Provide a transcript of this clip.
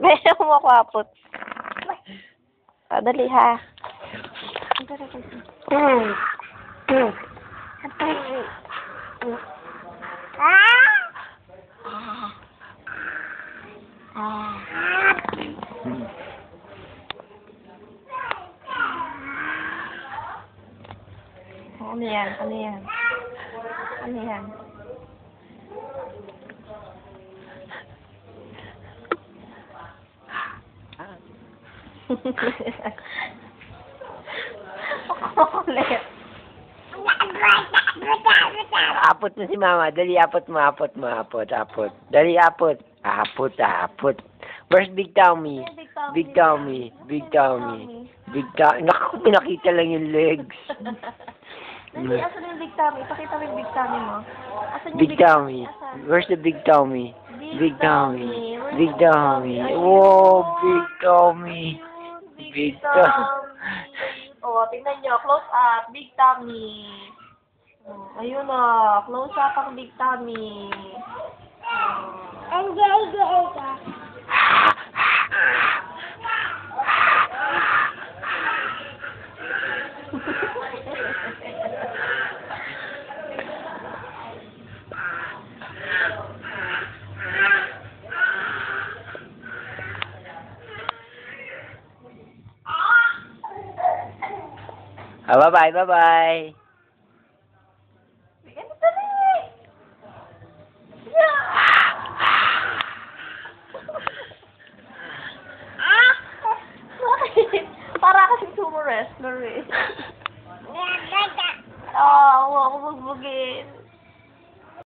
May kumakwapot. Dali ha. Ano yan? Ano yan? Ano yan? Kulit. Apot mo si mama. Dali, apot mo, apot mo, apot, apot. Dali, apot. Apot, apot. Where's Big Tommy? Big Tommy. Big Tommy. Big Tommy. Naku, pinakita lang yung legs. Dali, asan yung Big Tommy? Ipakita mo yung Big Tommy mo. Asan yung Big Tommy. Where's the Big Tommy? Big Tommy. Big Tommy. Whoa, Big Tommy. Big Tommy. Oh, tingnan nyo. Close up. Big Tommy. Oh, ayun o. Close up ang Big Tommy. Bye-bye, bye-bye. Ano dali? Yeah! Para kasing sumo wrestler eh.